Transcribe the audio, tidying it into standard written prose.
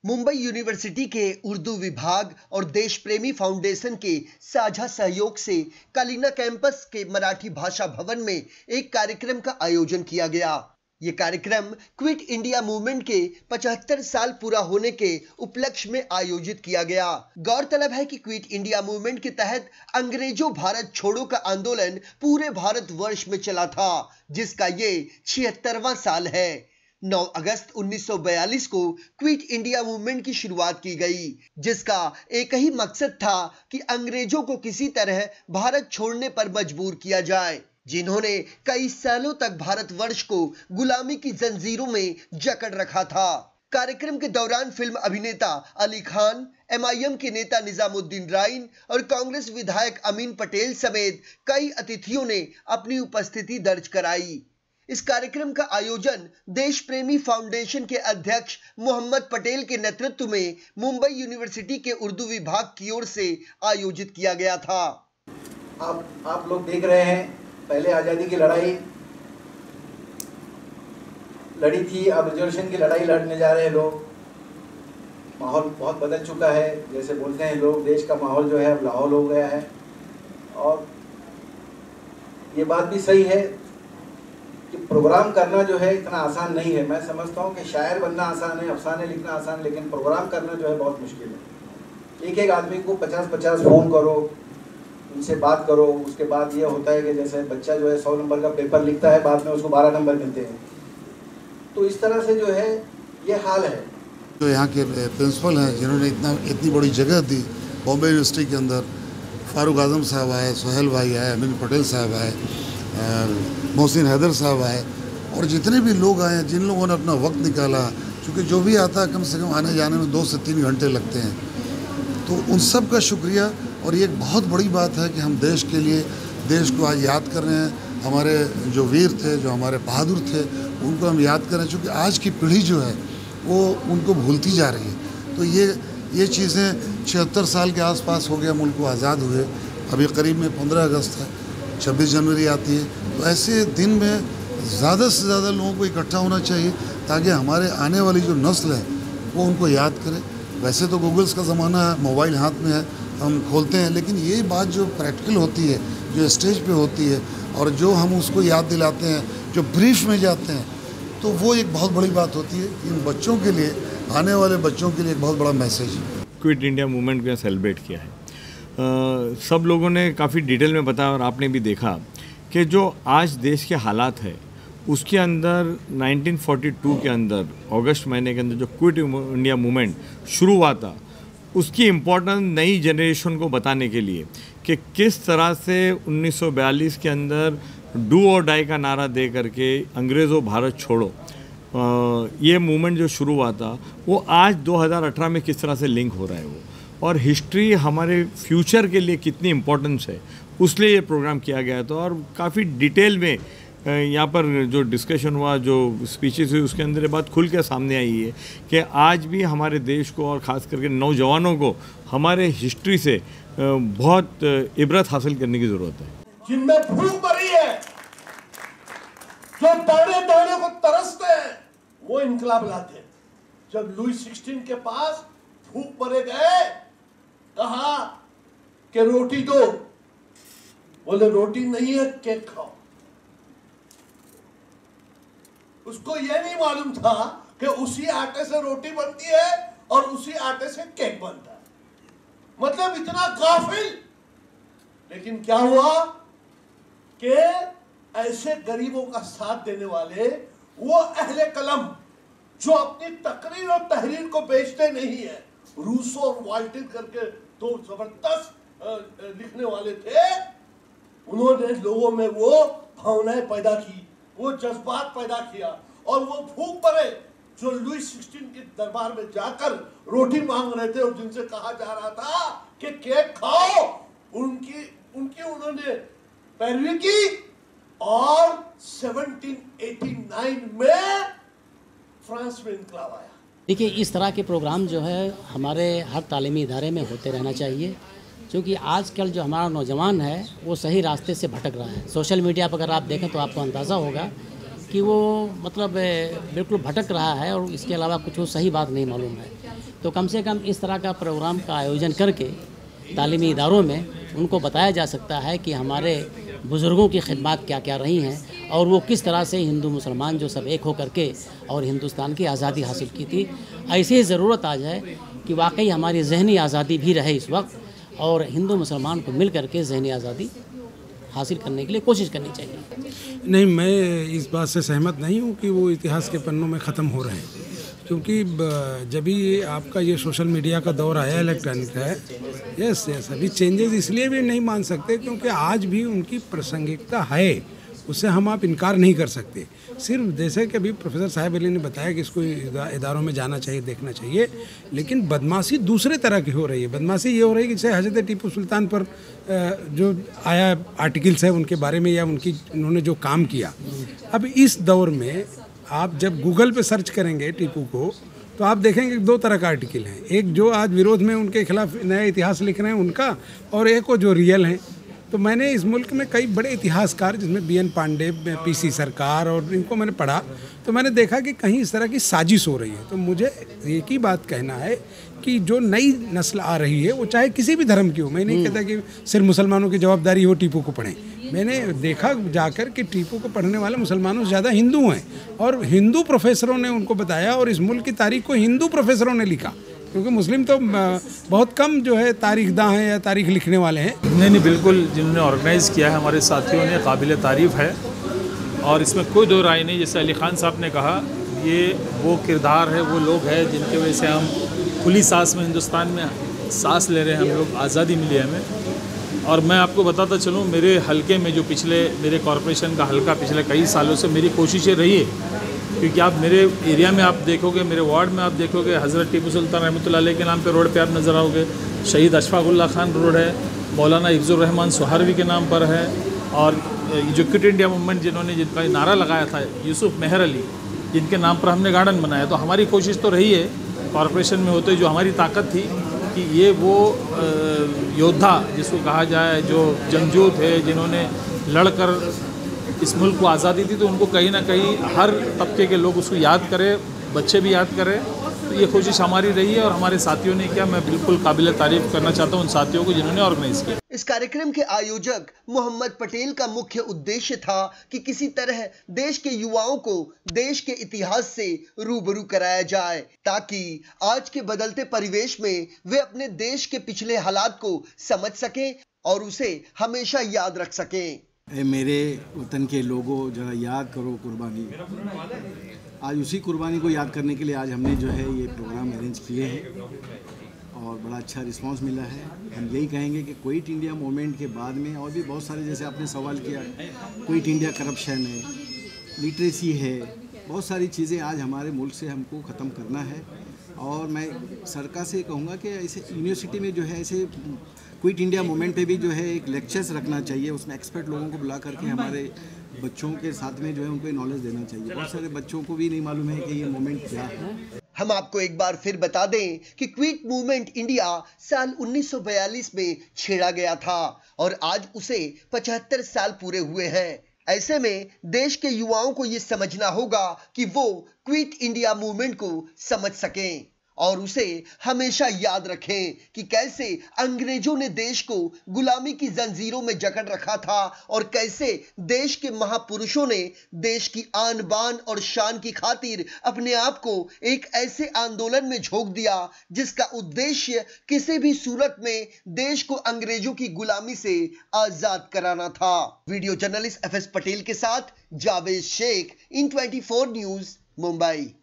Mumbai university के उर्दू विभाग और देश प्रेमी फाउंडेशन के साझा सहयोग से कलिना कैंपस के मराठी भाषा भवन में एक कार्यक्रम का आयोजन किया गया। ये कार्यक्रम क्विट इंडिया मूवमेंट के 75 साल पूरा होने के उपलक्ष्य में आयोजित किया गया। गौरतलब है कि क्विट इंडिया मूवमेंट के तहत अंग्रेजों भारत छोड़ो का आंदोलन पूरे भारतवर्ष में चला था, जिसका ये 76वां साल है। 9 अगस्त 1942 को क्विट इंडिया मूवमेंट की शुरुआत की गई, जिसका एक ही मकसद था कि अंग्रेजों को किसी तरह भारत छोड़ने पर मजबूर किया जाए, जिन्होंने कई सालों तक भारतवर्ष को गुलामी की जंजीरों में जकड़ रखा था। कार्यक्रम के दौरान फिल्म अभिनेता अली खान, MIM के नेता निजामुद्दीन राइन और कांग्रेस विधायक अमीन पटेल समेत कई अतिथियों ने अपनी उपस्थिति दर्ज कराई। इस कार्यक्रम का आयोजन देश प्रेमी फाउंडेशन के अध्यक्ष मोहम्मद पटेल के नेतृत्व में मुंबई यूनिवर्सिटी के उर्दू विभाग की ओर से आयोजित किया गया था। आप लोग देख रहे हैं, पहले आज़ादी की लड़ाई लड़ी थी, अब रिजर्वेशन की लड़ाई लड़ने जा रहे हैं लोग। माहौल बहुत बदल चुका है, जैसे बोलते हैं लोग, देश का माहौल जो है अब लाहौल हो गया है। और ये बात भी सही है कि प्रोग्राम करना जो है इतना आसान नहीं है। मैं समझता हूँ कि शायर बनना आसान है, अफसाने लिखना आसान, लेकिन प्रोग्राम करना जो है बहुत मुश्किल है। एक एक आदमी को 50-50 फ़ोन करो, उनसे बात करो। उसके बाद ये होता है कि जैसे बच्चा जो है 100 नंबर का पेपर लिखता है, बाद में उसको 12 नंबर मिलते हैं। तो इस तरह से जो है ये हाल है। जो यहाँ के प्रिंसिपल हैं, जिन्होंने इतनी बड़ी जगह दी बॉम्बे यूनिवर्सिटी के अंदर, फारूक आजम साहब आए, सोहेल भाई आए, अमीन पटेल साहब आए, मोहसिन हैदर साहब आए, और जितने भी लोग आए, जिन लोगों ने अपना वक्त निकाला, क्योंकि जो भी आता है कम से कम आने जाने में 2 से 3 घंटे लगते हैं, तो उन सब का शुक्रिया। और ये एक बहुत बड़ी बात है कि हम देश के लिए, देश को आज याद कर रहे हैं। हमारे जो वीर थे, जो हमारे बहादुर थे, उनको हम याद कर रहे हैं, क्योंकि आज की पीढ़ी जो है वो उनको भूलती जा रही है। तो ये चीज़ें 76 साल के आसपास हो गया मुल्क को आज़ाद हुए। अभी करीब में 15 अगस्त है, 26 जनवरी आती है। तो ऐसे दिन में ज़्यादा से ज़्यादा लोगों को इकट्ठा होना चाहिए, ताकि हमारे आने वाली जो नस्ल है वो उनको याद करे। वैसे तो गूगल्स का ज़माना है, मोबाइल हाथ में है, हम खोलते हैं, लेकिन ये बात जो प्रैक्टिकल होती है, जो स्टेज पे होती है, और जो हम उसको याद दिलाते हैं, जो ब्रीफ में जाते हैं, तो वो एक बहुत बड़ी बात होती है। इन बच्चों के लिए, आने वाले बच्चों के लिए एक बहुत बड़ा मैसेज है। क्विट इंडिया मूवमेंट को सेलिब्रेट किया है। सब लोगों ने काफ़ी डिटेल में बताया, और आपने भी देखा कि जो आज देश के हालात है, उसके अंदर 1942 के अंदर अगस्त महीने के अंदर जो क्विट इंडिया मूवमेंट शुरू हुआ था, उसकी इम्पोर्टेंस नई जनरेशन को बताने के लिए कि किस तरह से 1942 के अंदर डू और डाई का नारा दे करके अंग्रेज़ों भारत छोड़ो, ये मूवमेंट जो शुरू हुआ था, वो आज 2018 में किस तरह से लिंक हो रहा है वो, और हिस्ट्री हमारे फ्यूचर के लिए कितनी इम्पोर्टेंस है, उसलिए ये प्रोग्राम किया गया था। और काफ़ी डिटेल में यहाँ पर जो डिस्कशन हुआ, जो स्पीचेस हुई, उसके अंदर ये बात खुल के सामने आई है कि आज भी हमारे देश को, और ख़ास करके नौजवानों को, हमारे हिस्ट्री से बहुत इबरत हासिल करने की ज़रूरत है। जिनमें भूख भरी है, जो दाने दाने को तरसते हैं, वो इनकलाब लाते हैं। जब लुई 16 के पास भूख भरे गए, कहा कि रोटी दो, बोले रोटी नहीं है, केक खाओ। उसको यह नहीं मालूम था कि उसी आटे से रोटी बनती है और उसी आटे से केक बनता है। मतलब इतना गाफिल। लेकिन क्या हुआ कि ऐसे गरीबों का साथ देने वाले वो अहले कलम, जो अपनी तकरीर और तहरीर को बेचते नहीं है, रूसो और वाल्टिन करके 2 जबरदस्त लिखने वाले थे, उन्होंने लोगों में वो भावनाएं पैदा की, वो जज्बात पैदा किया। और वो भूख पड़े जो लुई 16 के दरबार में जाकर रोटी मांग रहे थे, और जिनसे कहा जा रहा था कि केक खाओ, उनकी उन्होंने पैरवी की। और 1789 में फ्रांस में इनकलाब आया। देखिए, इस तरह के प्रोग्राम जो है हमारे हर तालीमी इदारे में होते रहना चाहिए, क्योंकि आजकल जो हमारा नौजवान है वो सही रास्ते से भटक रहा है। सोशल मीडिया पर अगर आप देखें तो आपको अंदाज़ा होगा कि वो मतलब बिल्कुल भटक रहा है और इसके अलावा कुछ वो सही बात नहीं मालूम है। तो कम से कम इस तरह का प्रोग्राम का आयोजन करके तालीमी इदारों में उनको बताया जा सकता है कि हमारे बुज़ुर्गों की खिदमत क्या क्या रही हैं और वो किस तरह से हिंदू मुसलमान जो सब एक होकर के और हिंदुस्तान की आज़ादी हासिल की थी। ऐसी ज़रूरत आ जाए कि वाकई हमारी ज़हनी आज़ादी भी रहे इस वक्त और हिंदू मुसलमान को मिल करके ज़हनी आज़ादी हासिल करने के लिए कोशिश करनी चाहिए। नहीं, मैं इस बात से सहमत नहीं हूँ कि वो इतिहास के पन्नों में ख़त्म हो रहे हैं, क्योंकि जब भी आपका ये सोशल मीडिया का दौर आया, इलेक्ट्रॉनिक है, यस अभी चेंजेस इसलिए भी नहीं मान सकते क्योंकि आज भी उनकी प्रासंगिकता है, उससे हम आप इनकार नहीं कर सकते। सिर्फ जैसे कि अभी प्रोफेसर साहिब अली ने बताया कि इसको इदारों में जाना चाहिए, देखना चाहिए, लेकिन बदमाशी दूसरे तरह की हो रही है। बदमाशी ये हो रही है कि जैसे हज़रत टीपू सुल्तान पर जो आया आर्टिकल्स है उनके बारे में या उन्होंने जो काम किया, अब इस दौर में आप जब गूगल पे सर्च करेंगे टीपू को तो आप देखेंगे 2 तरह का आर्टिकल हैं, एक जो आज विरोध में उनके खिलाफ नया इतिहास लिख रहे हैं उनका, और एक वो जो रियल हैं। तो मैंने इस मुल्क में कई बड़े इतिहासकार जिसमें BN पांडे, PC सरकार और इनको मैंने पढ़ा, तो मैंने देखा कि कहीं इस तरह की साजिश हो रही है। तो मुझे एक ही बात कहना है कि जो नई नस्ल आ रही है वो चाहे किसी भी धर्म की हो, मैं नहीं कहता कि सिर्फ मुसलमानों की जवाबदारी हो टीपू को पढ़ें। मैंने देखा जाकर कि टीपू को पढ़ने वाले मुसलमानों से ज़्यादा हिंदू हैं, और हिंदू प्रोफेसरों ने उनको बताया, और इस मुल्क की तारीख को हिंदू प्रोफेसरों ने लिखा, क्योंकि मुस्लिम तो बहुत कम जो है तारीखदां हैं या तारीख लिखने वाले हैं। नहीं, बिल्कुल जिन्होंने ऑर्गेनाइज़ किया है हमारे साथियों ने, काबिल तारीफ़ है, और इसमें कोई दो राय नहीं। जैसे अली ख़ान साहब ने कहा, ये वो किरदार है, वो लोग हैं जिनकी वजह से हम खुली सांस में हिंदुस्तान में सांस ले रहे हैं, हम लोग आज़ादी मिली है हमें। और मैं आपको बताता चलूँ, मेरे हलके में जो मेरे कॉरपोरेशन का हलका पिछले कई सालों से मेरी कोशिशें रही है, क्योंकि आप मेरे एरिया में आप देखोगे, मेरे वार्ड में आप देखोगे, हज़रत टीपू सुल्तान रहमतुल्लाह अलैह के नाम पे रोड पे आप नज़र आओगे, शहीद अशफाकुल्लाह खान रोड है, मौलाना हिफ्ज़ुर रहमान सोहारवी के नाम पर है, और जो क्विट इंडिया मूवमेंट जिनका नारा लगाया था यूसुफ मेहर अली, जिनके नाम पर हमने गार्डन बनाया। तो हमारी कोशिश तो रही है कॉरपोरेशन में होते, जो हमारी ताकत थी कि ये वो योद्धा जिसको कहा जाए, जो जंगजू थे, जिन्होंने लड़कर इस मुल्क को आज़ादी दी, तो उनको कहीं ना कहीं हर तबके के लोग उसको याद करें, बच्चे भी याद करें। तो ये कोशिश हमारी रही है और हमारे साथियों ने किया। मैं बिल्कुल काबिल तारीफ़ करना चाहता हूँ उन साथियों को जिन्होंने ऑर्गेनाइज किया। इस कार्यक्रम के आयोजक मोहम्मद पटेल का मुख्य उद्देश्य था कि किसी तरह देश के युवाओं को देश के इतिहास से रूबरू कराया जाए, ताकि आज के बदलते परिवेश में वे अपने देश के पिछले हालात को समझ सकें और उसे हमेशा याद रख सकें। मेरे वतन के लोगों, जरा याद करो कुर्बानी। आज उसी कुर्बानी को याद करने के लिए आज हमने जो है ये प्रोग्राम अरेंज किए हैं और बड़ा अच्छा रिस्पांस मिला है। हम यही कहेंगे कि क्विट इंडिया मूवमेंट के बाद में और भी बहुत सारे, जैसे आपने सवाल किया, क्विट इंडिया करप्शन है, लिटरेसी है, बहुत सारी चीज़ें आज हमारे मुल्क से हमको ख़त्म करना है। और मैं सरकार से कहूँगा कि ऐसे यूनिवर्सिटी में जो है ऐसे क्विट इंडिया मूवमेंट पे भी जो है एक लेक्चर्स रखना चाहिए, उसमें एक्सपर्ट लोगों को बुला करके हमारे बच्चों के साथ में जो है उनको नॉलेज देना चाहिए। बहुत सारे बच्चों को भी नहीं मालूम है कि ये मूवमेंट क्या है। हम आपको एक बार फिर बता दें कि क्विट मूवमेंट इंडिया साल 1942 में छेड़ा गया था और आज उसे 75 साल पूरे हुए हैं। ऐसे में देश के युवाओं को ये समझना होगा कि वो क्विट इंडिया मूवमेंट को समझ सकें और उसे हमेशा याद रखें कि कैसे अंग्रेजों ने देश को गुलामी की जंजीरों में जकड़ रखा था और कैसे देश के महापुरुषों ने देश की आन बान और शान की खातिर अपने आप को एक ऐसे आंदोलन में झोंक दिया जिसका उद्देश्य किसी भी सूरत में देश को अंग्रेजों की गुलामी से आजाद कराना था। वीडियो जर्नलिस्ट FS पटेल के साथ जावेद शेख, इन 24 न्यूज, मुंबई।